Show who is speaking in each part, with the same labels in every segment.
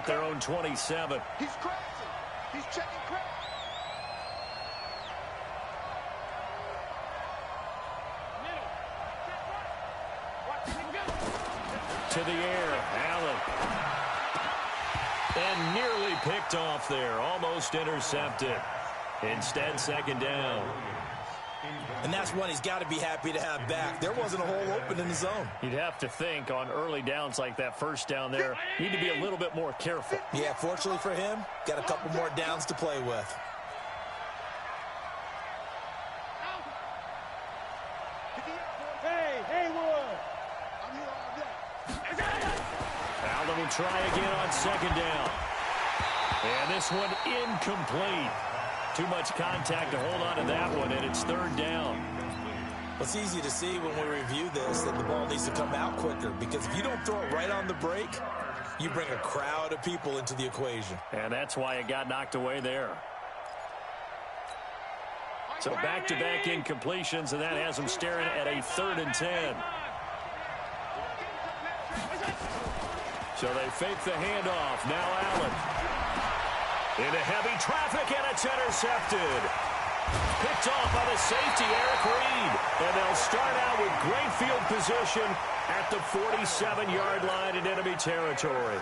Speaker 1: at their own 27.
Speaker 2: He's crazy. He's checking crazy.
Speaker 1: To the air, Allen. And nearly picked off there, almost intercepted. Instead, second down.
Speaker 3: And that's one he's got to be happy to have back. There wasn't a hole open in the zone.
Speaker 1: You'd have to think on early downs like that first down there, need to be a little bit more careful.
Speaker 3: Yeah, fortunately for him, got a couple more downs to play with.
Speaker 1: Allen will try again on second down. And this one incomplete. Too much contact to hold on to that one, and it's third down.
Speaker 3: It's easy to see when we review this that the ball needs to come out quicker, because if you don't throw it right on the break, you bring a crowd of people into the equation.
Speaker 1: And that's why it got knocked away there. So back-to-back incompletions, and that has them staring at a 3rd and 10. So they fake the handoff. Now Allen. Into heavy traffic, and it's intercepted. Picked off by the safety, Eric Reed. And they'll start out with great field position at the 47-yard line in enemy territory.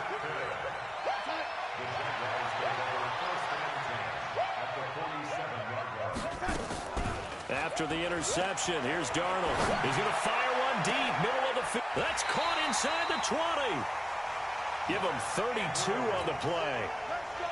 Speaker 1: After the interception, here's Darnold. He's going to fire one deep, middle of the field. That's caught inside the 20. Give them 32 on the play.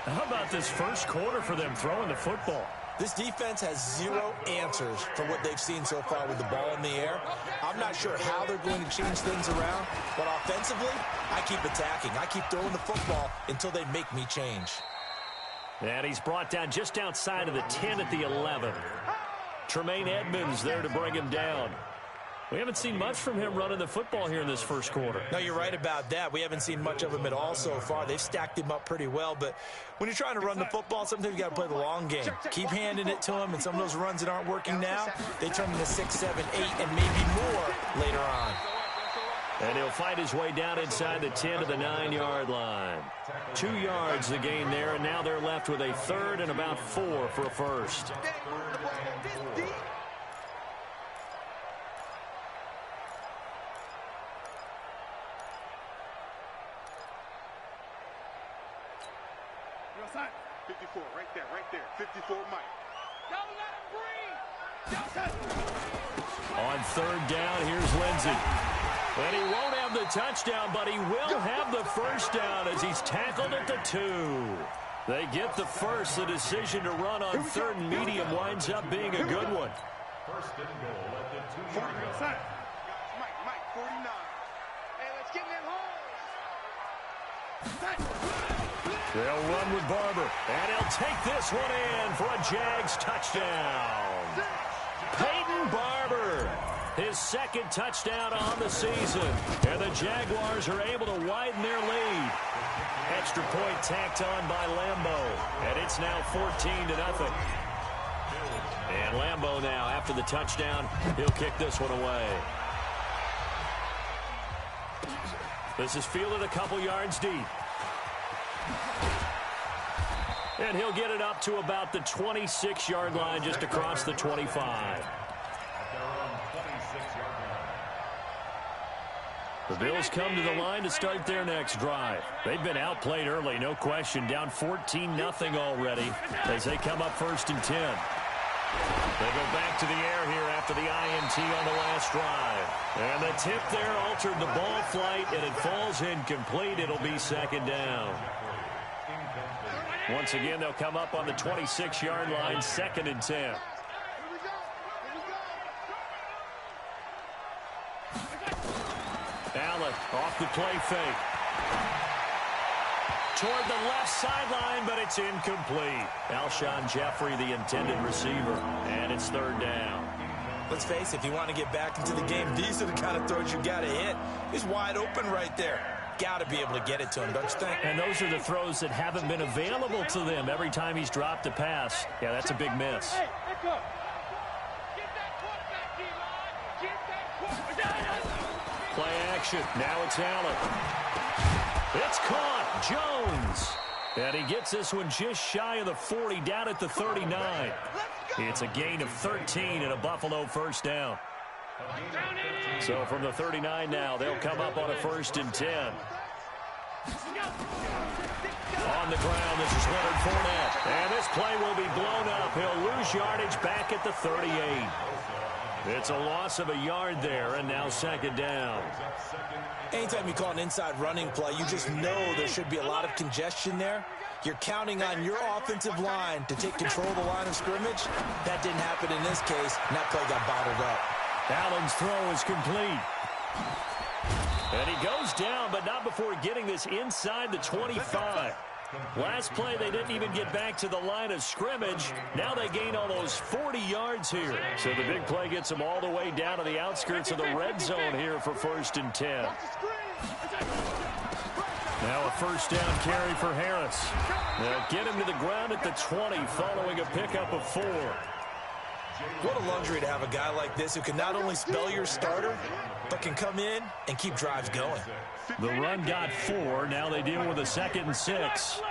Speaker 1: How about this first quarter for them throwing the football?
Speaker 3: This defense has zero answers for what they've seen so far with the ball in the air. I'm not sure how they're going to change things around, but offensively, I keep attacking. I keep throwing the football until they make me change.
Speaker 1: And he's brought down just outside of the 10 at the 11. Tremaine Edmonds there to bring him down. We haven't seen much from him running the football here in this first quarter.
Speaker 3: No, you're right about that. We haven't seen much of him at all so far. They've stacked him up pretty well, but when you're trying to run the football, sometimes you got to play the long game. Keep handing it to him, and some of those runs that aren't working now, they turn into 6, 7, 8, and maybe more later on.
Speaker 1: And he'll fight his way down inside the 10 to the 9-yard line. 2 yards the gain there, and now they're left with a 3rd and about 4 for a first.
Speaker 2: Side. 54, right there. 54, Mike. Don't let him breathe.
Speaker 1: On 3rd down, here's Lindsey. And he won't have the touchdown, but he will have the first down as he's tackled at the 2. They get the first. The decision to run on 3rd and medium winds up being a good one.
Speaker 2: First and goal at the 2-yard line. Mike, 49. Hey, let's get in that hole.
Speaker 1: They'll run with Barber, and he'll take this one in for a Jags touchdown. Peyton Barber, his 2nd touchdown on the season, and the Jaguars are able to widen their lead. Extra point tacked on by Lambeau, and it's now 14-0. And Lambeau now, after the touchdown, he'll kick this one away. This is fielded a couple yards deep. And he'll get it up to about the 26-yard line, just across the 25. The Bills come to the line to start their next drive. They've been outplayed early, no question, down 14-0 already as they come up 1st and 10. They go back to the air here after the INT on the last drive. And the tip there altered the ball flight, and it falls incomplete. It'll be 2nd down. Once again, they'll come up on the 26-yard line, 2nd and 10. Allen off the play fake. Toward the left sideline, but it's incomplete. Alshon Jeffrey, the intended receiver, and it's 3rd down.
Speaker 3: Let's face it, if you want to get back into the game, these are the kind of throws you got to hit. He's wide open right there. Got to be able to get it to him, don't you think?
Speaker 1: And those are the throws that haven't been available to them every time he's dropped a pass. Yeah, that's a big miss. Play action. Now it's Allen. It's caught. Jones. And he gets this one just shy of the 40, down at the 39. It's a gain of 13 and a Buffalo first down. So from the 39 now, they'll come up on a 1st and 10. On the ground, this is Leonard Fournette. And this play will be blown up. He'll lose yardage back at the 38. It's a loss of a yard there, and now 2nd down.
Speaker 3: Anytime you call an inside running play, you just know there should be a lot of congestion there. You're counting on your offensive line to take control of the line of scrimmage. That didn't happen in this case, and that play got bottled up.
Speaker 1: Allen's throw is complete. And he goes down, but not before getting this inside the 25. Last play, they didn't even get back to the line of scrimmage. Now they gain almost 40 yards here. So the big play gets them all the way down to the outskirts of the red zone here for 1st and 10. Now a 1st down carry for Harris. They'll get him to the ground at the 20 following a pickup of 4.
Speaker 3: What a luxury to have a guy like this who can not only spell your starter, but can come in and keep drives going.
Speaker 1: The run got 4. Now they deal with a 2nd and 6.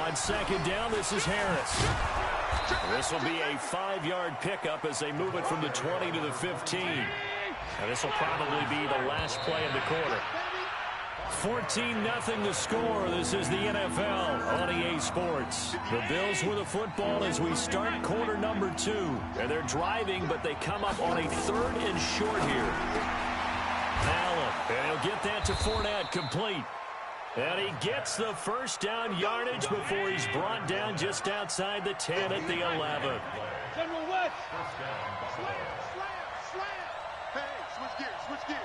Speaker 1: On 2nd down, this is Harris. This will be a 5-yard pickup as they move it from the 20 to the 15. And this will probably be the last play of the quarter. 14-0 the score. This is the NFL on EA Sports. The Bills with the football as we start quarter number 2. And they're driving, but they come up on a 3rd and short here. Allen, and he'll get that to Fournette, complete. And he gets the 1st down yardage before he's brought down just outside the 10 at the 11.
Speaker 2: General West. Slam. Hey, switch gears.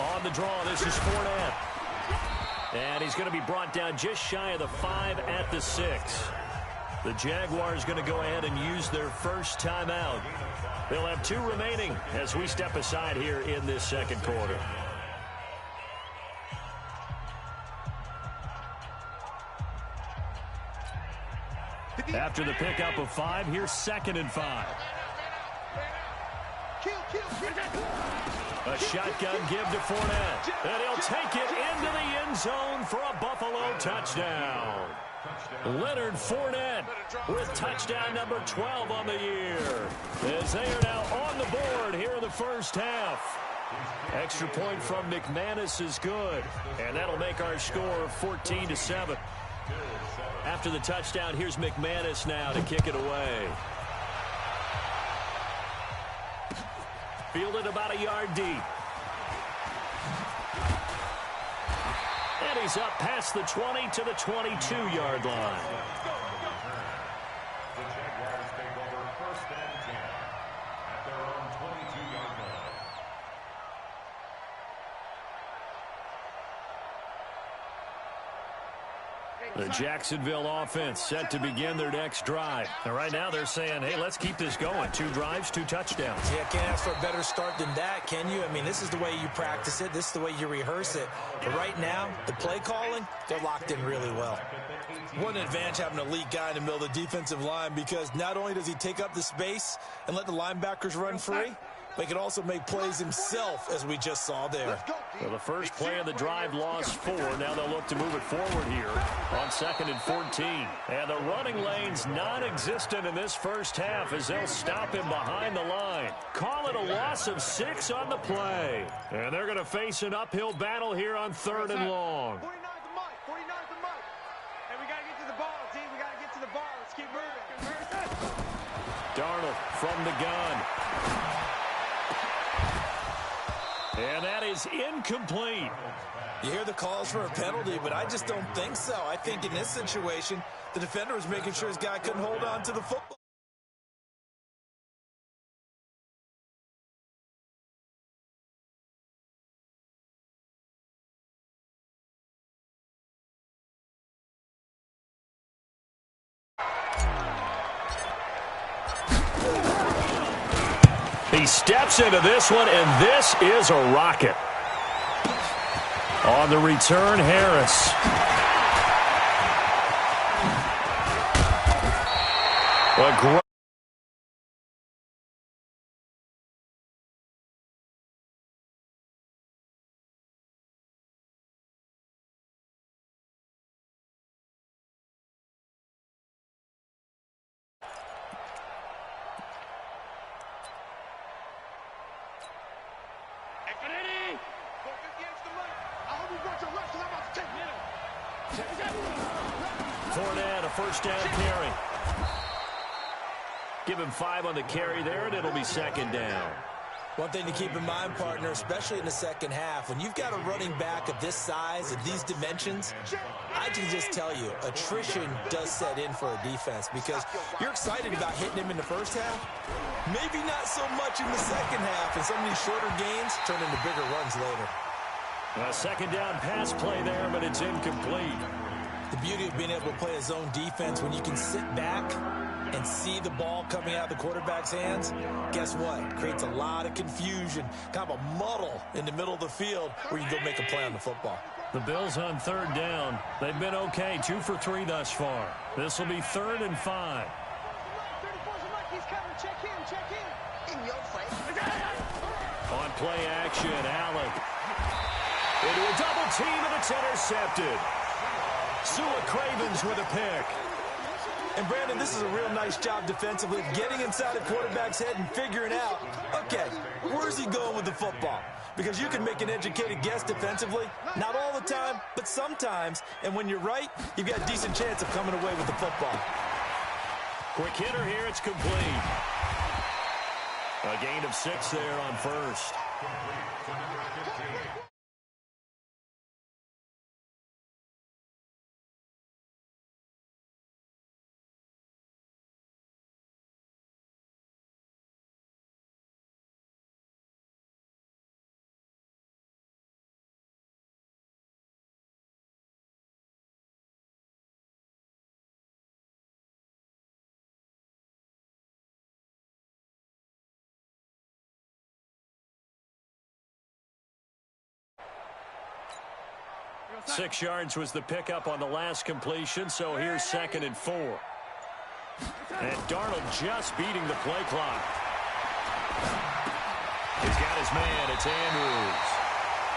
Speaker 1: On the draw, this is Fournette. And he's going to be brought down just shy of the 5 at the 6. The Jaguars going to go ahead and use their first timeout. They'll have 2 remaining as we step aside here in this 2nd quarter. After the pickup of 5, here's 2nd and 5. A shotgun give to Fournette. And he'll take it into the end zone for a Buffalo touchdown. Leonard Fournette with touchdown number 12 on the year. As they are now on the board here in the first half. Extra point from McManus is good. And that'll make our score 14-7. After the touchdown, here's McManus now to kick it away. Fielded about a yard deep. And he's up past the 20 to the 22-yard line.
Speaker 4: The Jaguars take over 1st and 10 at their own 22-yard line.
Speaker 1: The Jacksonville offense set to begin their next drive. And right now they're saying, hey, let's keep this going. 2 drives, 2 touchdowns.
Speaker 3: Yeah, can't ask for a better start than that, can you? I mean, this is the way you practice it. This is the way you rehearse it. But right now, the play calling, they're locked in really well. What an advantage having an elite guy in the middle of the defensive line, because not only does he take up the space and let the linebackers run free, but he can also make plays himself, as we just saw there.
Speaker 1: Well, the first play of the drive lost 4. Now they'll look to move it forward here on 2nd and 14. And the running lane's non-existent in this first half as they'll stop him behind the line. Call it a loss of 6 on the play. And they're going to face an uphill battle here on 3rd and long.
Speaker 2: 49's the mic. 49's the mic. And we got to get to the ball, team. We got to get to the ball. Let's keep moving.
Speaker 1: Darnold from the gun. And that is incomplete.
Speaker 3: You hear the calls for a penalty, but I just don't think so. I think in this situation, the defender was making sure his guy couldn't hold on to the football.
Speaker 1: He steps into this one, and this is a rocket. On the return, Harris. A great Fournette, a first down carry. Give him 5 on the carry there, and it'll be second down.
Speaker 3: One thing to keep in mind, partner, especially in the second half, when you've got a running back of this size, of these dimensions, I can just tell you, attrition does set in for a defense because you're excited about hitting him in the first half. Maybe not so much in the second half, and some of these shorter gains turn into bigger runs later.
Speaker 1: A second down pass play there, but it's incomplete.
Speaker 3: The beauty of being able to play a zone defense when you can sit back and see the ball coming out of the quarterback's hands, guess what? Creates a lot of confusion, kind of a muddle in the middle of the field where you can go make a play on the football.
Speaker 1: The Bills on third down. They've been okay, 2 for 3 thus far. This will be 3rd and 5. On play action, Allen. Into a double team, and it's intercepted. Sua Cravens with a pick.
Speaker 3: And, Brandon, this is a real nice job defensively of getting inside the quarterback's head and figuring out, okay, where's he going with the football? Because you can make an educated guess defensively, not all the time, but sometimes. And when you're right, you've got a decent chance of coming away with the football.
Speaker 1: Quick hitter here, it's complete. A gain of 6 there on first. Six yards was the pickup on the last completion, so here's 2nd and 4. And Darnold just beating the play clock. He's got his man. It's Andrews.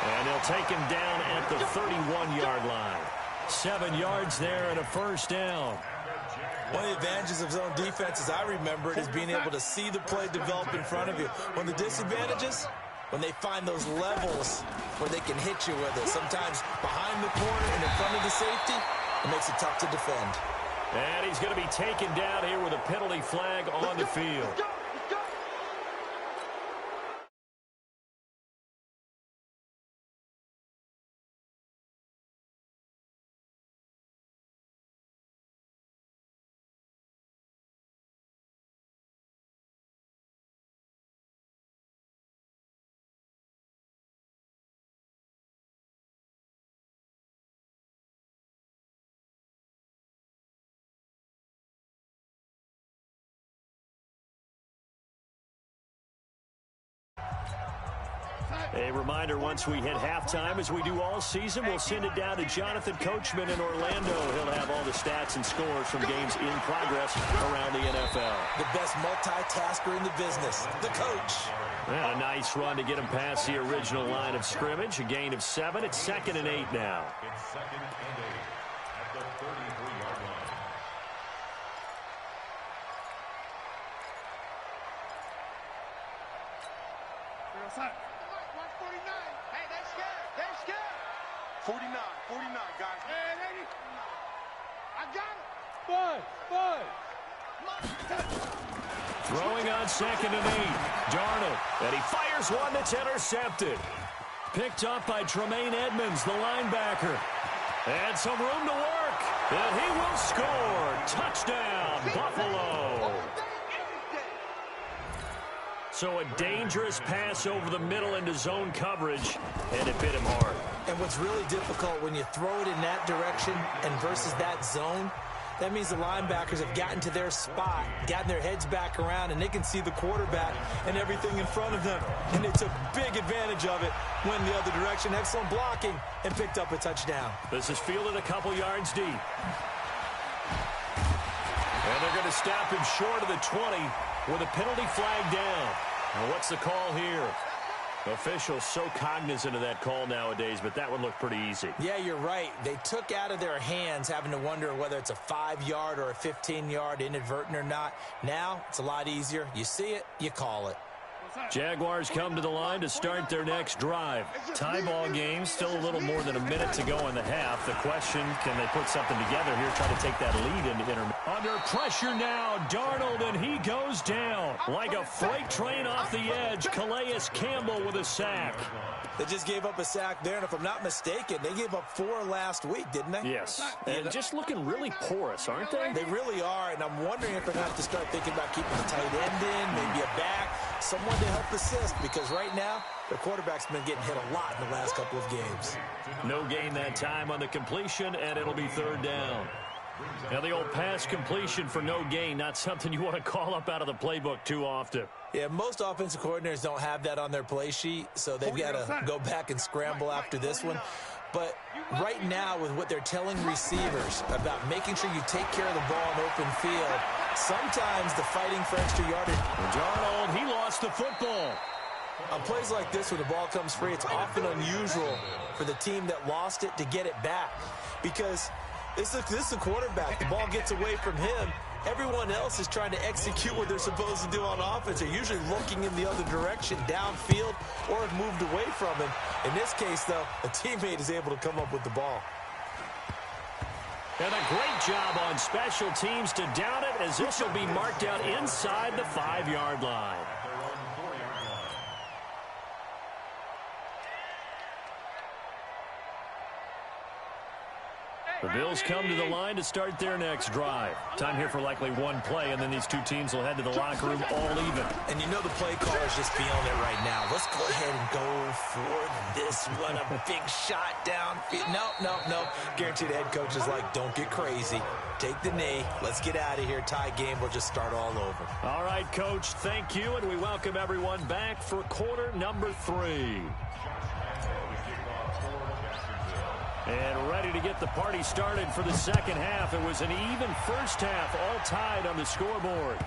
Speaker 1: And they'll take him down at the 31-yard line. 7 yards there and a first down.
Speaker 3: One of the advantages of zone defense, as I remember it, is being able to see the play develop in front of you. One of the disadvantages, when they find those levels where they can hit you with it, sometimes behind the corner and in front of the safety, it makes it tough to defend.
Speaker 1: And he's going to be taken down here with a penalty flag on the field. A reminder, once we hit halftime, as we do all season, we'll send it down to Jonathan Coachman in Orlando. He'll have all the stats and scores from games in progress around the NFL.
Speaker 3: The best multitasker in the business, the coach.
Speaker 1: And a nice run to get him past the original line of scrimmage. A gain of 7. It's 2nd and 8 now.
Speaker 4: It's 2nd and 8 at the 33-yard line.
Speaker 2: Watch 49. Hey, they're scared. They're scared. 49, guys. Hey, lady. I got it.
Speaker 1: Throwing on 2nd and 8. Darnold. And he fires one that's intercepted. Picked up by Tremaine Edmonds, the linebacker. And some room to work. And he will score. Touchdown, Buffalo. So a dangerous pass over the middle into zone coverage, and it bit him hard.
Speaker 3: And what's really difficult when you throw it in that direction and versus that zone, that means the linebackers have gotten to their spot, gotten their heads back around, and they can see the quarterback and everything in front of them. And they took big advantage of it, went the other direction. Excellent blocking, and picked up a touchdown.
Speaker 1: This is fielded a couple yards deep. And they're going to stop him short of the 20 with a penalty flag down. Now what's the call here? Officials so cognizant of that call nowadays, but that one looked pretty easy.
Speaker 3: Yeah, you're right. They took out of their hands having to wonder whether it's a 5-yard or a 15-yard inadvertent or not. Now, it's a lot easier. You see it, you call it.
Speaker 1: Jaguars come to the line to start their next drive. Tie ball game, still a little more than a minute to go in the half. The question, can they put something together here, try to take that lead into intermission? Under pressure now, Darnold, and he goes down. Like a freight train off the edge, Calais Campbell with a sack.
Speaker 3: They just gave up a sack there, and if I'm not mistaken, they gave up 4 last week, didn't they?
Speaker 1: Yes, and just looking really porous, aren't they?
Speaker 3: They really are, and I'm wondering if they're going to have to start thinking about keeping a tight end in, maybe a back, someone to help assist, because right now, their quarterback's been getting hit a lot in the last couple of games.
Speaker 1: No gain that time on the completion, and it'll be third down. Now, the old pass completion for no gain, not something you want to call up out of the playbook too often.
Speaker 3: Yeah, most offensive coordinators don't have that on their play sheet, so they've got to go back and scramble after this one. But right now, with what they're telling receivers about making sure you take care of the ball in open field, sometimes the fighting for extra yardage.
Speaker 1: Darnold, he lost the football.
Speaker 3: On plays like this, where the ball comes free, it's often unusual for the team that lost it to get it back, because this is a quarterback. The ball gets away from him. Everyone else is trying to execute what they're supposed to do on offense. They're usually looking in the other direction, downfield, or have moved away from him. In this case, though, a teammate is able to come up with the ball.
Speaker 1: And a great job on special teams to down it, as this will be marked out inside the 5-yard line. The Bills come to the line to start their next drive. Time here for likely one play, and then these two teams will head to the locker room all even.
Speaker 3: And you know the play caller is just feeling it right now. Let's go ahead and go for this one. A big shot downfield. No. Guaranteed the head coach is like, don't get crazy. Take the knee. Let's get out of here. Tie game. We'll just start all over.
Speaker 1: All right, Coach. Thank you, and we welcome everyone back for quarter number 3. And ready to get the party started for the second half. It was an even first half, all tied on the scoreboard.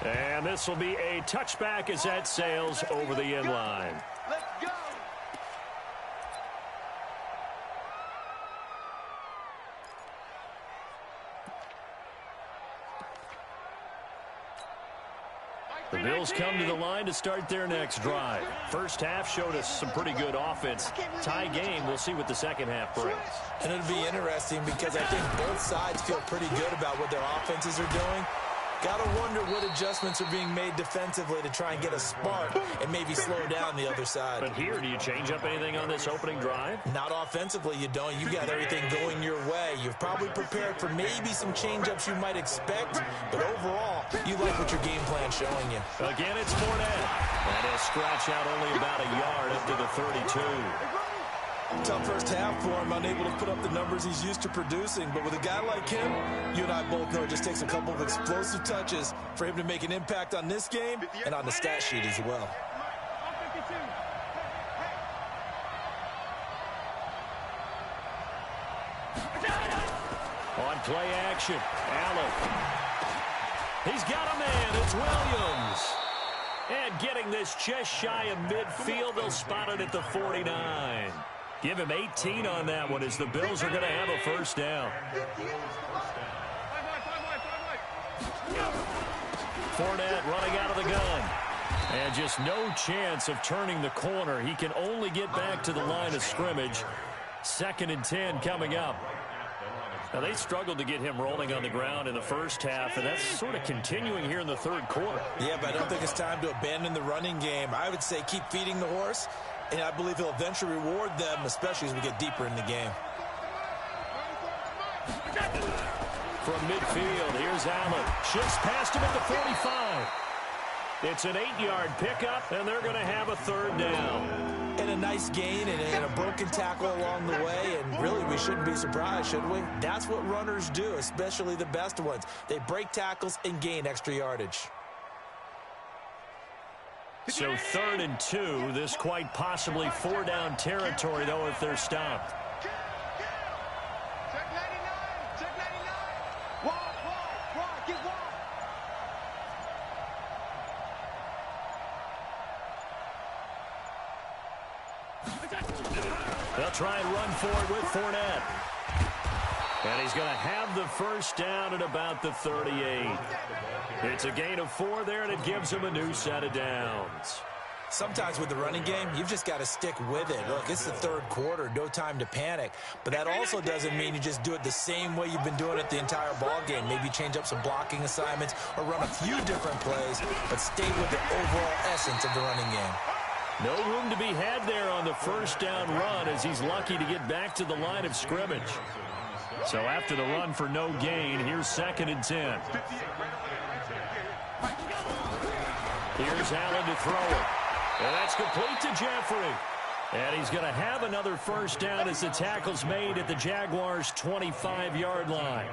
Speaker 1: And this will be a touchback as that sails over the end line.
Speaker 2: Let's go.
Speaker 1: The Bills come to the line to start their next drive. First half showed us some pretty good offense. Tie game, we'll see what the second half brings.
Speaker 3: And it'll be interesting because I think both sides feel pretty good about what their offenses are doing. Got to wonder what adjustments are being made defensively to try and get a spark and maybe slow down the other side.
Speaker 1: But here, do you change up anything on this opening drive?
Speaker 3: Not offensively, you don't. You got everything going your way. You've probably prepared for maybe some change-ups you might expect, but overall, you like what your game plan's showing you.
Speaker 1: Again, it's Fournette. And he'll scratch out only about a yard up to the 32.
Speaker 3: Tough first half for him, unable to put up the numbers he's used to producing. But with a guy like him, you and I both know it just takes a couple of explosive touches for him to make an impact on this game and on the stat sheet as well.
Speaker 1: On play action, Allen. He's got a man. It's Williams. And getting this just shy of midfield, they'll spot it at the 49. Give him 18 on that one as the Bills are going to have a first down. Fournette running out of the gun. And just no chance of turning the corner. He can only get back to the line of scrimmage. 2nd and 10 coming up. Now, they struggled to get him rolling on the ground in the first half, and that's sort of continuing here in the third quarter.
Speaker 3: Yeah, but I don't think it's time to abandon the running game. I would say keep feeding the horse, and I believe he'll eventually reward them, especially as we get deeper in the game.
Speaker 1: From midfield, here's Allen. Shifts past him at the 45. It's an 8-yard pickup, and they're going to have a third down.
Speaker 3: And a nice gain and a broken tackle along the way, and really we shouldn't be surprised, should we? That's what runners do, especially the best ones. They break tackles and gain extra yardage.
Speaker 1: So 3rd and 2, this quite possibly 4-down territory, though, if they're stopped.
Speaker 2: Check 99. Check 99. Wide. Get wide.
Speaker 1: They'll try and run for it with Fournette. And he's going to have the first down at about the 38. It's a gain of 4 there, and it gives him a new set of downs.
Speaker 3: Sometimes with the running game, you've just got to stick with it. Look, it's the third quarter, no time to panic. But that also doesn't mean you just do it the same way you've been doing it the entire ball game. Maybe change up some blocking assignments or run a few different plays, but stay with the overall essence of the running game.
Speaker 1: No room to be had there on the first down run as he's lucky to get back to the line of scrimmage. So after the run for no gain, here's 2nd and 10. Here's Allen to throw it. And that's complete to Jeffrey. And he's going to have another first down as the tackle's made at the Jaguars' 25-yard line.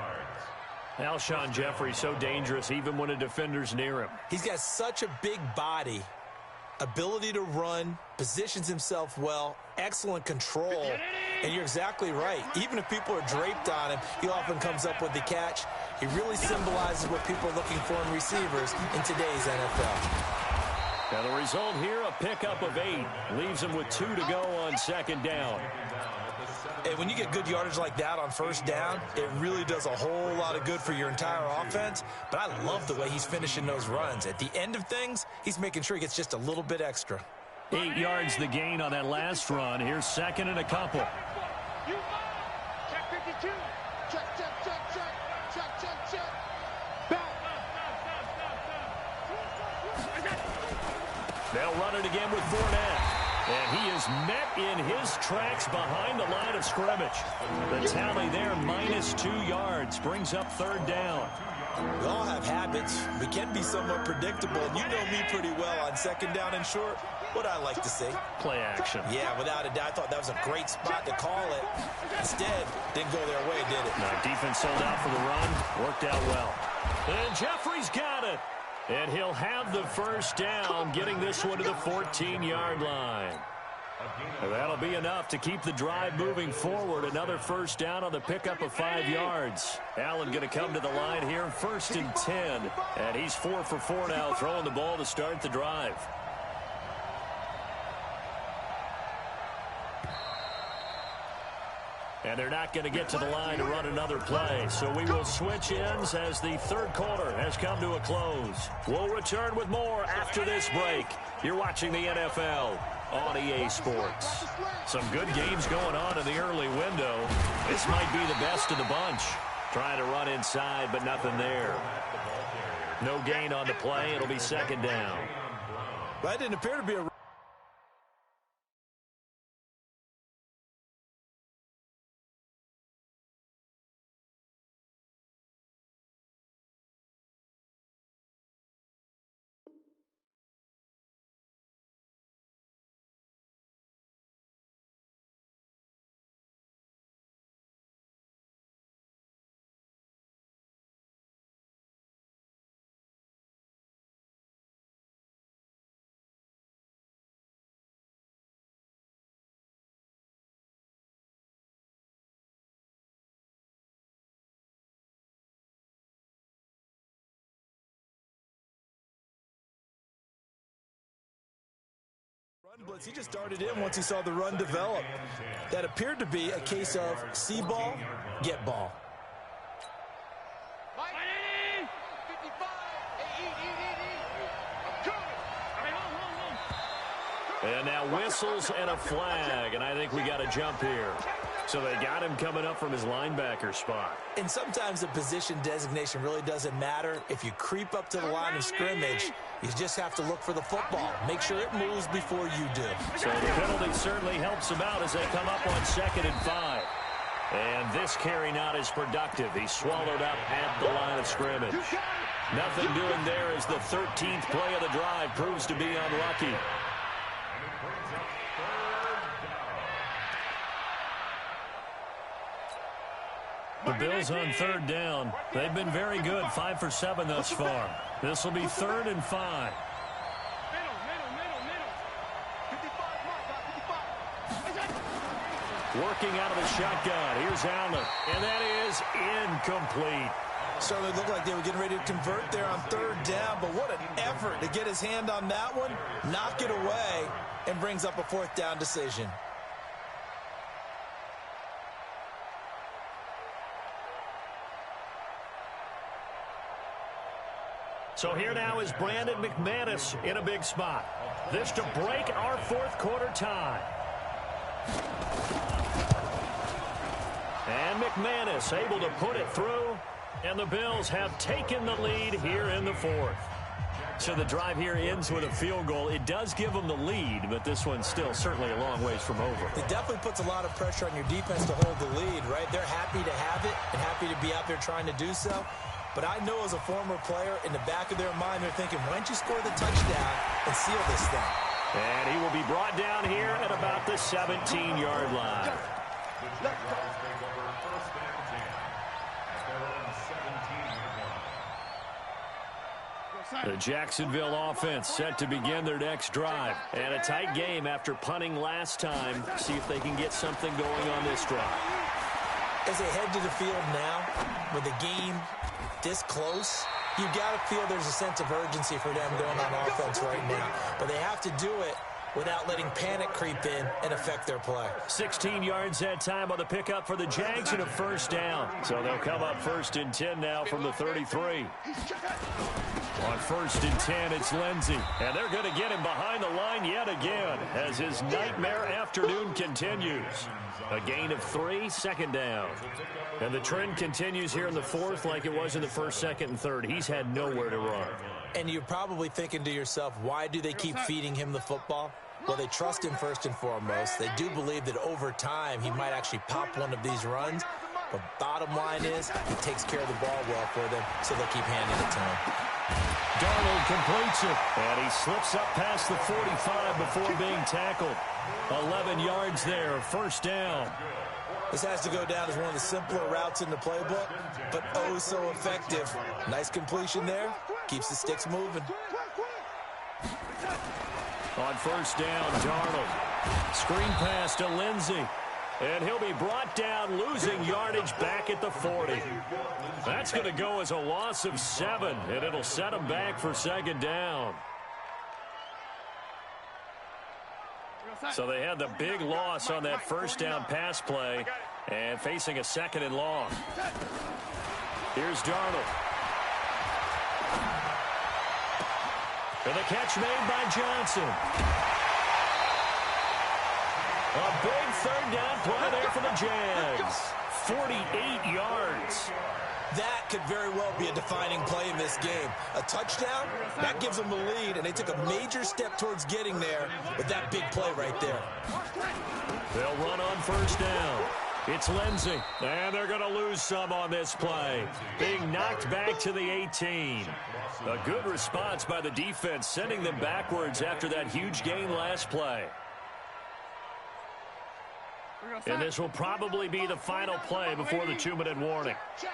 Speaker 1: Alshon Jeffrey so dangerous even when a defender's near him.
Speaker 3: He's got such a big body, ability to run, positions himself well, excellent control. And you're exactly right. Even if people are draped on him, he often comes up with the catch. He really symbolizes what people are looking for in receivers in today's NFL.
Speaker 1: Now the result here, a pickup of 8. Leaves him with 2 to go on 2nd down.
Speaker 3: And when you get good yardage like that on first down, it really does a whole lot of good for your entire offense. But I love the way he's finishing those runs. At the end of things, he's making sure he gets just a little bit extra.
Speaker 1: 8 yards the gain on that last run. Here's 2nd and a couple.
Speaker 2: Check 52. Check, check, check, check. Check, check, check.
Speaker 1: They'll run it again with Fournette. And he is met in his tracks behind the line of scrimmage. The tally there, -2 yards, brings up 3rd down.
Speaker 3: We all have habits. We can be somewhat predictable. And you know me pretty well on 2nd down and short. What I like to see.
Speaker 1: Play action.
Speaker 3: Yeah, without a doubt. I thought that was a great spot to call it. Instead, didn't go their way, did it?
Speaker 1: No, defense sold out for the run. Worked out well. And Jeffrey's got it. And he'll have the first down, getting this one to the 14-yard line. And that'll be enough to keep the drive moving forward. Another first down on the pickup of 5 yards. Allen going to come to the line here, 1st and 10. And he's 4 for 4 now, throwing the ball to start the drive. And they're not going to get to the line to run another play. So we will switch ends as the third quarter has come to a close. We'll return with more after this break. You're watching the NFL on EA Sports. Some good games going on in the early window. This might be the best of the bunch. Trying to run inside, but nothing there. No gain on the play. It'll be 2nd down.
Speaker 3: That didn't appear to be a... blitz. He just darted in once he saw the run develop. That appeared to be a case of see ball, get ball.
Speaker 1: And now whistles and a flag, and I think we got a jump here. So they got him coming up from his linebacker spot.
Speaker 3: And sometimes the position designation really doesn't matter. If you creep up to the line of scrimmage, you just have to look for the football. Make sure it moves before you do.
Speaker 1: So the penalty certainly helps him out as they come up on 2nd and 5. And this carry not as productive. He's swallowed up at the line of scrimmage. Nothing doing there as the 13th play of the drive proves to be unlucky. The Bills on 3rd down. They've been very good, 5 for 7 thus far. This will be 3rd and 5. Working out of the shotgun. Here's Allen. And that is incomplete.
Speaker 3: Certainly looked like they were getting ready to convert there on 3rd down, but what an effort to get his hand on that one, knock it away, and brings up a 4th down decision.
Speaker 1: So here now is Brandon McManus in a big spot. This to break our fourth quarter tie. And McManus able to put it through. And the Bills have taken the lead here in the fourth. So the drive here ends with a field goal. It does give them the lead, but this one's still certainly a long ways from over.
Speaker 3: It definitely puts a lot of pressure on your defense to hold the lead, right? They're happy to have it and happy to be out there trying to do so. But I know as a former player, in the back of their mind, they're thinking, why don't you score the touchdown and seal this thing?
Speaker 1: And he will be brought down here at about the 17-yard line. The Jacksonville offense set to begin their next drive. And a tight game after punting last time. See if they can get something going on this drive.
Speaker 3: As they head to the field now, with the game this close, you've got to feel there's a sense of urgency for them going on offense right now. But they have to do it without letting panic creep in and affect their play.
Speaker 1: 16 yards that time on the pickup for the Jags and a first down. So they'll come up 1st and 10 now from the 33. On 1st and 10, it's Lindsey. And they're going to get him behind the line yet again as his nightmare afternoon continues. A gain of 3, second down. And the trend continues here in the fourth like it was in the first, second, and third. He's had nowhere to run.
Speaker 3: And you're probably thinking to yourself, why do they keep feeding him the football? Well, they trust him first and foremost. They do believe that over time he might actually pop one of these runs. But bottom line is he takes care of the ball well for them, so they'll keep handing it to him.
Speaker 1: Darnold completes it, and he slips up past the 45 before being tackled. 11 yards there, first down.
Speaker 3: This has to go down as one of the simpler routes in the playbook, but oh so effective. Nice completion there. Keeps the sticks moving.
Speaker 1: On first down, Darnold. Screen pass to Lindsey. And he'll be brought down, losing yardage back at the 40. That's going to go as a loss of 7, and it'll set him back for second down. So they had the big loss on that first down pass play and facing a second and long. Here's Darnold. And the catch made by Johnson. A big third down play there for the Jags. 48 yards.
Speaker 3: That could very well be a defining play in this game. A touchdown, that gives them the lead, and they took a major step towards getting there with that big play right there.
Speaker 1: They'll run on first down. It's Lindsey, and they're going to lose some on this play. Being knocked back to the 18. A good response by the defense, sending them backwards after that huge gain last play. And this will probably be the final play before the 2-minute warning.
Speaker 2: Check.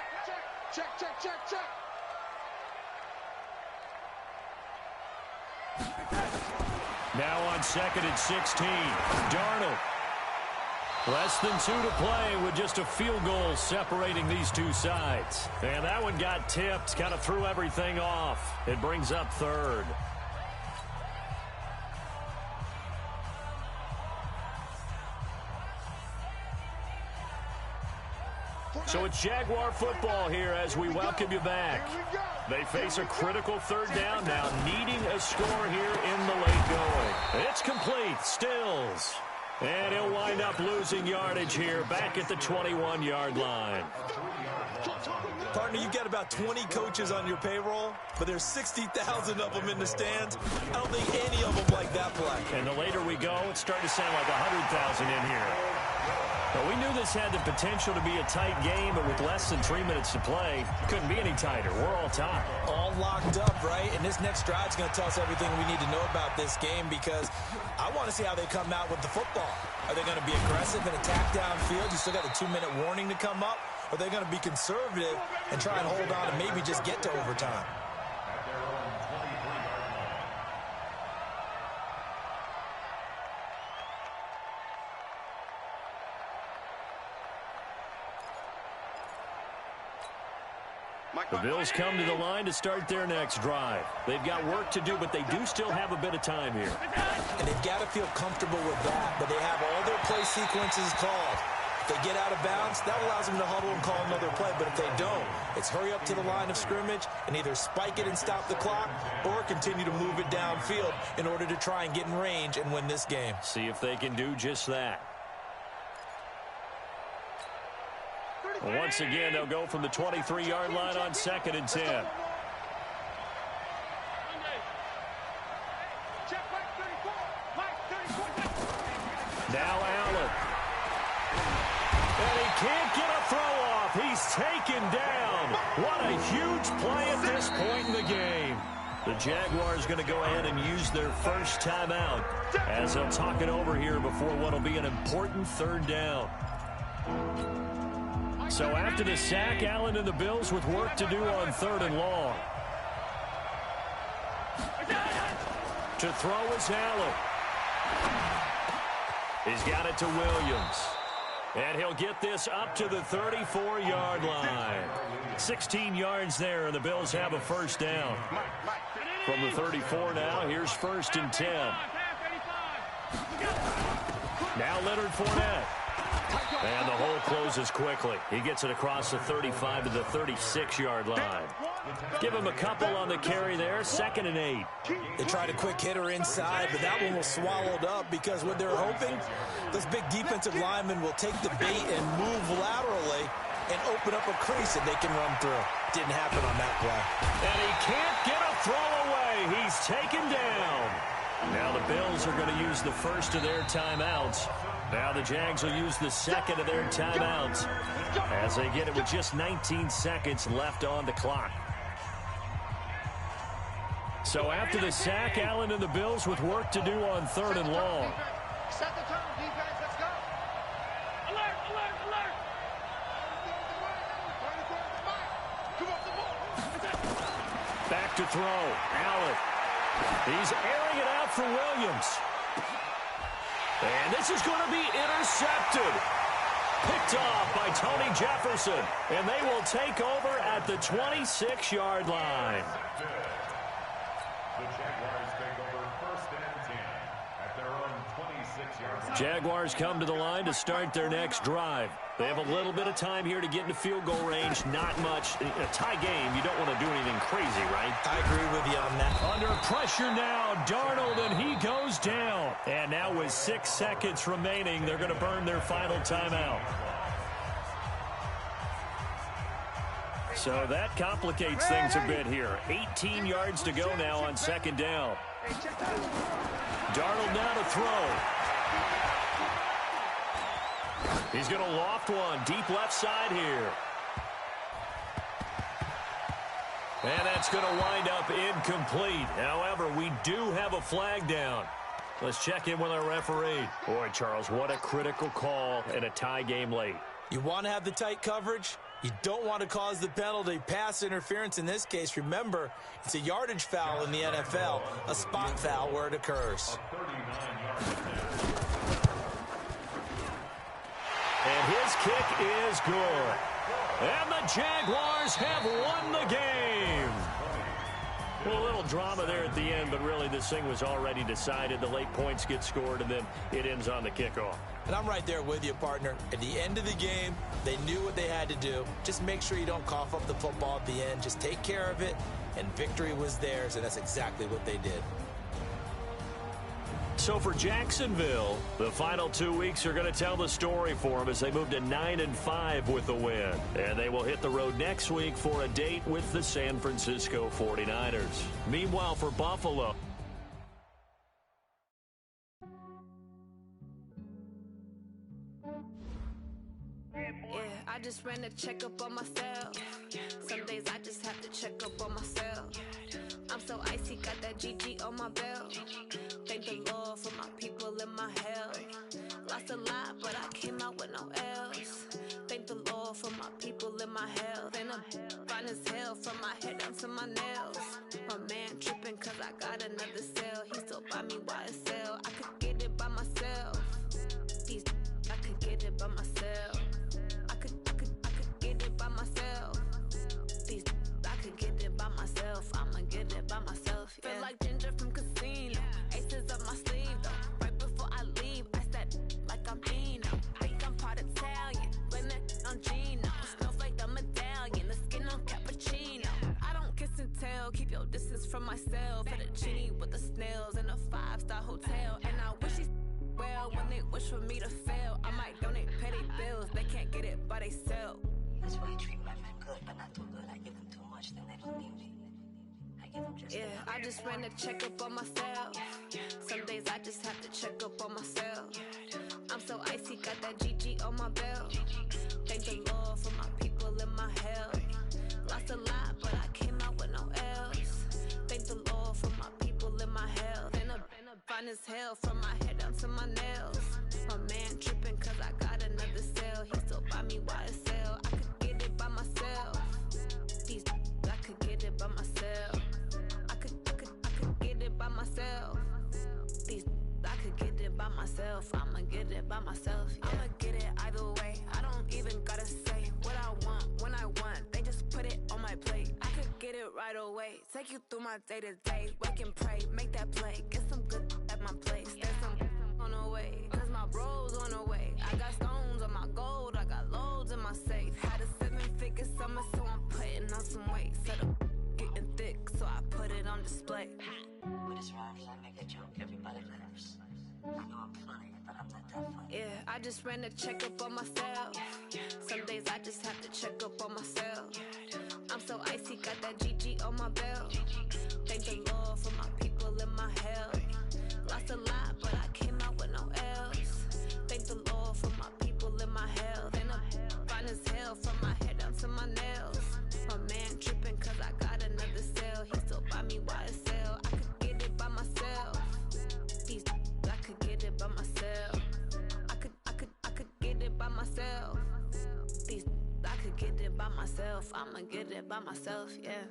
Speaker 1: Now on 2nd and 16, Darnold. Less than 2 to play with just a field goal separating these two sides. And that one got tipped, kind of threw everything off. It brings up 3rd. So it's Jaguar football here as we welcome you back. They face a critical third down now, needing a score here in the late going. It's complete, Stills. And he'll wind up losing yardage here back at the 21-yard line.
Speaker 3: Partner, you've got about 20 coaches on your payroll, but there's 60,000 of them in the stands. I don't think any of them like that play.
Speaker 1: And the later we go, it's starting to sound like 100,000 in here. But we knew this had the potential to be a tight game, but with less than 3 minutes to play, couldn't be any tighter. We're all tied.
Speaker 3: All locked up, right? And this next drive is going to tell us everything we need to know about this game because I want to see how they come out with the football. Are they going to be aggressive and attack downfield? You still got a 2-minute warning to come up? Or are they going to be conservative and try and hold on and maybe just get to overtime?
Speaker 1: The Bills come to the line to start their next drive. They've got work to do, but they do still have a bit of time here.
Speaker 3: And they've got to feel comfortable with that, but they have all their play sequences called. If they get out of bounds, that allows them to huddle and call another play. But if they don't, it's hurry up to the line of scrimmage and either spike it and stop the clock or continue to move it downfield in order to try and get in range and win this game.
Speaker 1: See if they can do just that. Once again, they'll go from the 23-yard line on 2nd and 10. Now Allen. And he can't get a throw off. He's taken down. What a huge play at this point in the game. The Jaguars going to go ahead and use their first timeout as they'll talk it over here before what will be an important 3rd down. So after the sack, Allen and the Bills with work to do on 3rd and long. To throw is Allen. He's got it to Williams. And he'll get this up to the 34-yard line. 16 yards there, and the Bills have a 1st down. From the 34 now, here's 1st and 10. Now Leonard Fournette. And the hole closes quickly. He gets it across the 35 to the 36-yard line. Give him a couple on the carry there. 2nd and 8.
Speaker 3: They tried a quick hitter inside, but that one was swallowed up because what they're hoping, those big defensive linemen will take the bait and move laterally and open up a crease that they can run through. Didn't happen on that play.
Speaker 1: And he can't get a throw away. He's taken down. Now the Bills are going to use the first of their timeouts. Now the Jags will use the 2nd of their timeouts as they get it with just 19 seconds left on the clock. So after the sack, Allen and the Bills with work to do on 3rd and long.
Speaker 2: Set the tone, defense. Let's go. Alert, alert, alert.
Speaker 1: Back to throw. Allen. He's airing it out for Williams. And this is going to be intercepted. Picked off by Tony Jefferson. And they will take over at the 26-yard line.
Speaker 4: The Jaguars take over 1st and 10 at their own 26-yard line.
Speaker 1: Jaguars come to the line to start their next drive. They have a little bit of time here to get into field goal range. Not much. A tie game, you don't want to do anything crazy, right?
Speaker 3: I agree with you on that.
Speaker 1: Under pressure now, Darnold, and he goes down. And now with 6 seconds remaining, they're going to burn their final timeout. So that complicates things a bit here. 18 yards to go now on 2nd down. Darnold now to throw. He's going to loft one deep left side here. And that's going to wind up incomplete. However, we do have a flag down. Let's check in with our referee. Boy, Charles, what a critical call in a tie game late.
Speaker 3: You want to have the tight coverage? You don't want to cause the penalty. Pass interference in this case. Remember, it's a yardage foul in the NFL, a spot foul where it occurs.
Speaker 1: And his kick is good. And the Jaguars have won the game. Well, a little drama there at the end, but really this thing was already decided. The late points get scored, and then it ends on the kickoff.
Speaker 3: And I'm right there with you, partner. At the end of the game, they knew what they had to do. Just make sure you don't cough up the football at the end. Just take care of it, and victory was theirs, and that's exactly what they did.
Speaker 1: So for Jacksonville, the final 2 weeks are going to tell the story for them as they move to 9-5 with the win. And they will hit the road next week for a date with the San Francisco 49ers. Meanwhile, for Buffalo,
Speaker 5: I just ran a checkup on myself. Some days I just have to check up on myself. I'm so icy, got that GG on my belt. Thank the Lord for my people and my health. Lost a lot, but I came out with no else. Thank the Lord for my people and my health. And I'm fine as hell from my head down to my nails. My man tripping cause I got another cell. He still buy me YSL. I could get it by myself. I could get it by myself. I could get it by myself. I could get it by myself. I'ma get it by myself. Yeah. Feel like Ginger from Casino. Aces up my sleeve though. Right before I leave, I said like I'm Dino. Think I'm part Italian. for me to fail. I might donate petty bills. They can't get it, but they sell.
Speaker 6: That's why I treat my men good, but not too good. I give them too much, then they don't need me. I give them just enough.
Speaker 5: I just ran a checkup on myself. Some days I just have to check up on myself. I'm so icy, got that GG on my belt. Thank the Lord for my people in my health. Lost a lot, but I came out with no else. Thank the Lord for my people in my health. And I'm fine as hell from my head down to my nails. My man tripping cause I got another cell. He still buy me YSL. I could get it by myself. These I could get it by myself. I could get it by myself. These I could get it by myself. I'ma get it by myself. Yeah. I'ma get it either way. I don't even gotta say what I want when I want. They just put it on my plate. I could get it right away. Take you through my day to day. Wake and pray, make that play. Get some good at my place. There's some on the way. Cause my bros on the way. I got stones on my gold. I got loads in my safe. Had a 7-figure summer, so I'm putting on some weight. Set up getting thick, so I put it on display.
Speaker 6: With this rhymes, I make a joke, everybody laughs. I know I'm funny, but I'm not that funny.
Speaker 5: I just ran a checkup on myself. Some days I just have to check up on myself. I'm so icy, got that GG on my belt. Thank the Lord for my people in my health. Lost a lot, but I came out with no else. Thank the Lord for my people in my health. And I'm fine as hell from my head down to my nails. My man tripping cause I got another cell. He still buy me YSL. I could get it by myself. These I could get it by myself. I could get it by myself. These I could get it by myself. I'ma get it by myself, yeah.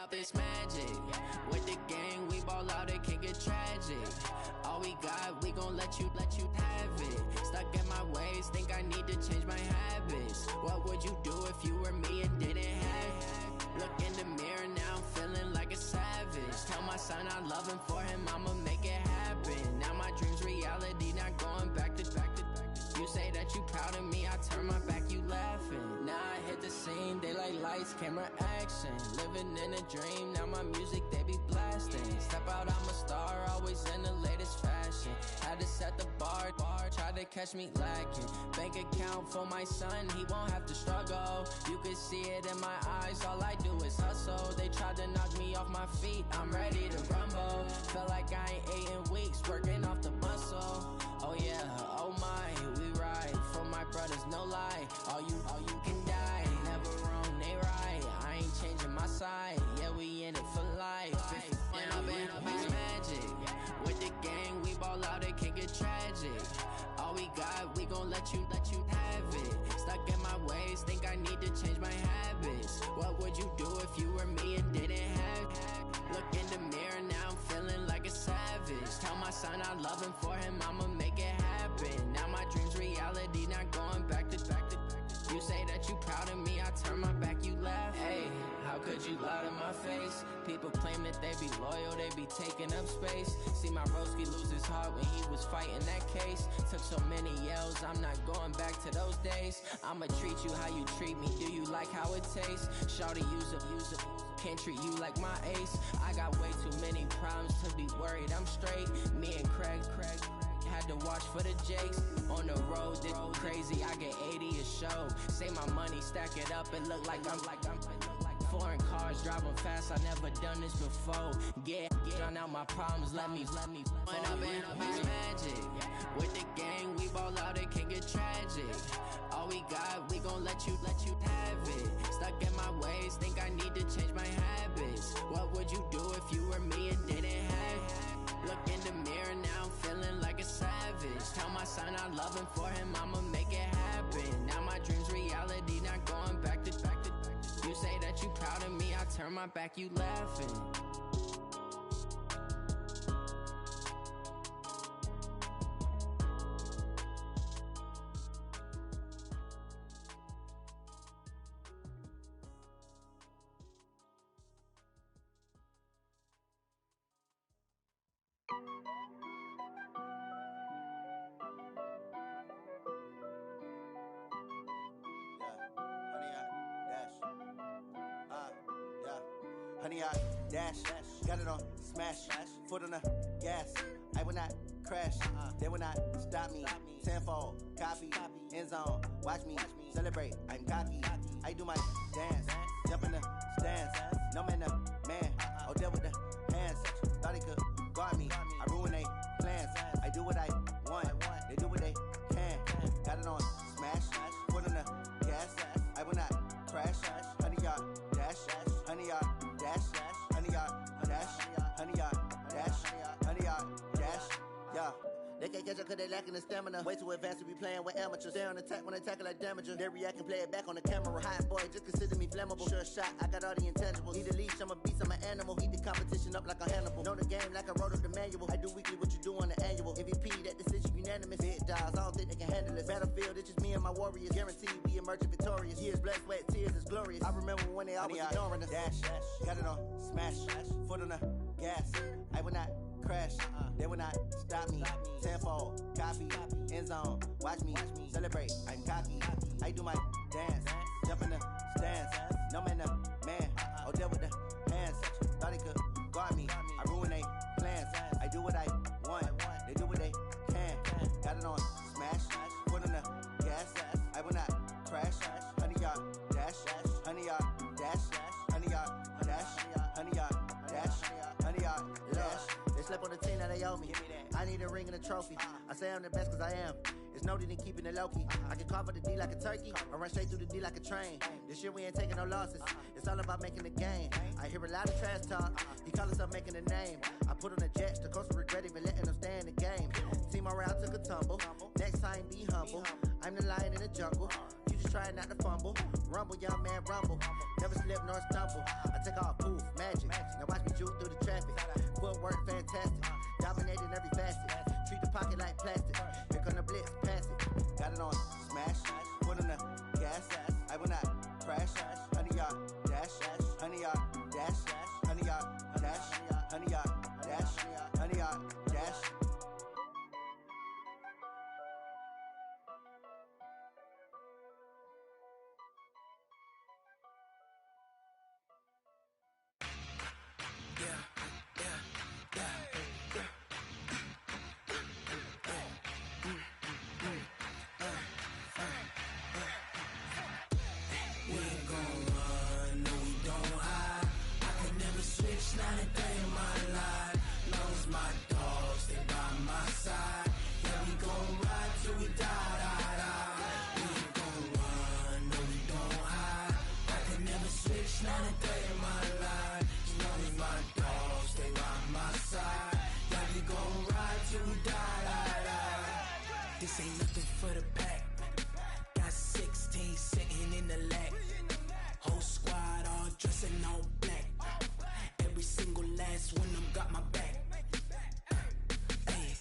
Speaker 7: Up this magic. With the gang, we ball out, it can get tragic. All we got, we gon' let you have it. Stuck in my ways, think I need to change my habits. What would you do if you were me and didn't have it? Look in the mirror now, I'm feeling like a savage. Tell my son I love him, for him I'ma make it happen. Now my dream's reality, not going back to. You say that you proud of me, I turn my back, you laughing. Now I hit the scene, they like lights, camera, action. Living in a dream, now my music, they be blasting. Step out, I'm a star, always in the latest fashion. Had to set the bar, try to catch me lacking. Bank account for my son, he won't have to struggle. You can see it in my eyes, all I do is hustle. They tried to knock me off my feet, I'm ready to rumble. Felt like I ain't ate in weeks, working off the muscle. Oh yeah, oh my, we ride for my brothers, no lie. All you can die, never wrong, they right. I ain't changing my side, yeah, we in it for life. When up it's magic. With the gang, we ball out, it can get tragic. All we got, we gon' let you have it. Stuck in my ways, think I need to change my habits. What would you do if you were me and didn't have it? Look in the mirror now, I'm feeling like a savage. Tell my son I love him, for him I'ma make it happen. Now my dream's reality, not going back to. You say that you proud of me, I turn my back, you laugh. Hey, how could you lie to my face? People claim that they be loyal, they be taking up space. See my broski lose his heart when he was fighting that case. Took so many yells, I'm not going back to those days. I'ma treat you how you treat me, do you like how it tastes? Shawty, use up, can't treat you like my ace. I got way too many problems to be worried, I'm straight. Me and Craig had to watch for the Jakes. On the road, this crazy, I get 80 a show. Say my money, stack it up, and look like I'm foreign cars, driving fast, I never done this before. Drown out my problems, let me When up it's magic. With the gang, we ball out, it can get tragic. All we got, we gon' let you have it. Stuck in my ways, think I need to change my habits. What would you do if you were me and didn't have it? Look in the mirror now, I'm feeling like a savage. Tell my son I love him, for him I'ma make it happen. Now my dream's reality, not going back to. You say that you proud of me, I turn my back, you laughing.
Speaker 5: 1
Speaker 8: Honey, I dash, got it on smash, foot on the gas. I will not crash, they will not stop me. Tenfold, copy, end zone, watch me celebrate. I'm cocky, I do my dance, jump in the stands. No man, the man, oh, deal with the hands. Thought he could guard me, I ruin they plans. I do what I want, they do what they can. Got it on smash, foot on the gas. I will not crash, honey, y'all dash, honey, y'all dash, honey, y'all dash, honey, y'all dash, honey, y'all dash, yeah. They can't catch up cause they lacking the stamina. Way too advanced to be playing with amateurs. Stay on attack when they tackle like damager. They react and play it back on the camera. Hot boy, just consider me flammable. Sure shot, I got all the intangibles. Need a leash, I'm a beast, I'm an animal. Heat the competition up like a Hannibal. Know the game like I wrote up the manual. I do weekly what you do on the annual. MVP, that decision unanimous. Big dials, I don't think they can handle this. Battlefield, it's just me and my warriors. Guaranteed we emerging victorious. Years, blood, sweat, tears, is glorious. I remember when they always ignoring us. Dash, got it on smash, foot on the gas. I will not crash, they will not stop me. Tenfold, copy, end zone, watch me celebrate. I'm cocky, I do my dance, jump in the stands. No man, the man, oh, deal with the hands. Thought he could guard me, I ruin they plans. I do what I want, they do what they can. Got it on smash, foot on the gas. I will not crash, honey, y'all dash, honey, y'all dash, honey, y'all dash, honey, y'all dash, honey, y'all dash. They slept on the team that they owe me. I need a ring and a trophy. I say I'm the best cause I am. It's no need in keeping it low-key. I can carve up the D like a turkey or run straight through the D like a train. This year we ain't taking no losses. It's all about making the game. I hear a lot of trash talk. He call himself making a name. I put on the jets. The coach will regret even letting them stay in the game. Team morale took a tumble. Next time be humble. I'm the lion in the jungle. You just try not to fumble. Rumble, young man, rumble. Never slip nor stumble. I take off, poof, magic. Now watch me juke through the traffic. Footwork fantastic. Dominating every facet. Treat the pocket like plastic. Here come the blitz, pass it. Got it on smash. Foot on the gas. I will not crash. Honey, y'all dash. Honey, y'all dash. Honey, y'all dash. Honey, y'all dash. Honey, y'all dash.
Speaker 7: Not a day in my life. Long as my dogs stay by my side. Yeah, we gon' ride till we die. We ain't gon' run, no, we don't hide. I can never switch, not a day in my life. As long as my dogs stay by my side. Yeah, we gon' ride till we die. This ain't nothing for the pack. Got 16 sitting in the lap. Whole squad all dressing all black. Every single last one of them got my back. Hey,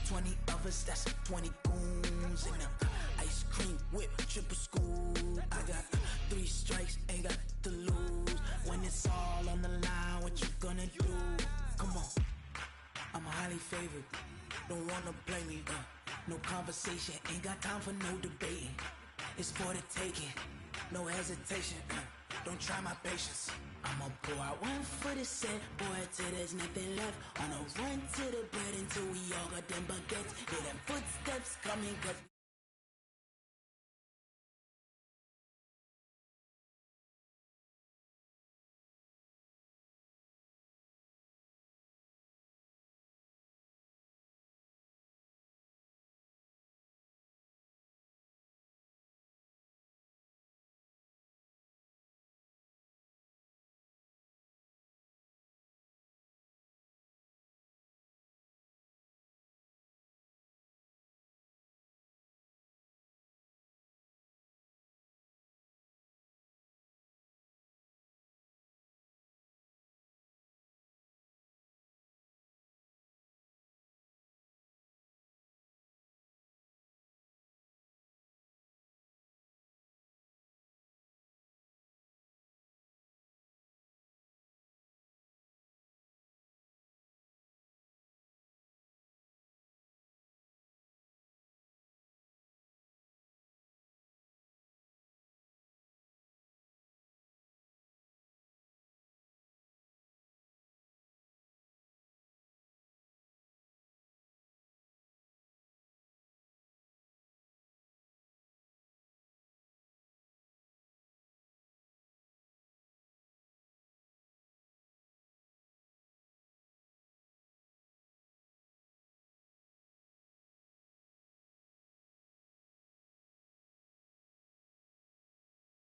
Speaker 7: 20 of us, that's 20 goons. And a ice cream whip, triple scoop. I got 3 strikes, ain't got to lose. When it's all on the line, what you gonna do? Come on, I'm highly favored. Don't wanna play me, no conversation, ain't got time for no debating. It's for the taking, no hesitation. Don't try my patience. I'ma pour out one for the set, boy, till there's nothing left. On a run to the bread until we all got them baguettes. Hear them footsteps coming, cause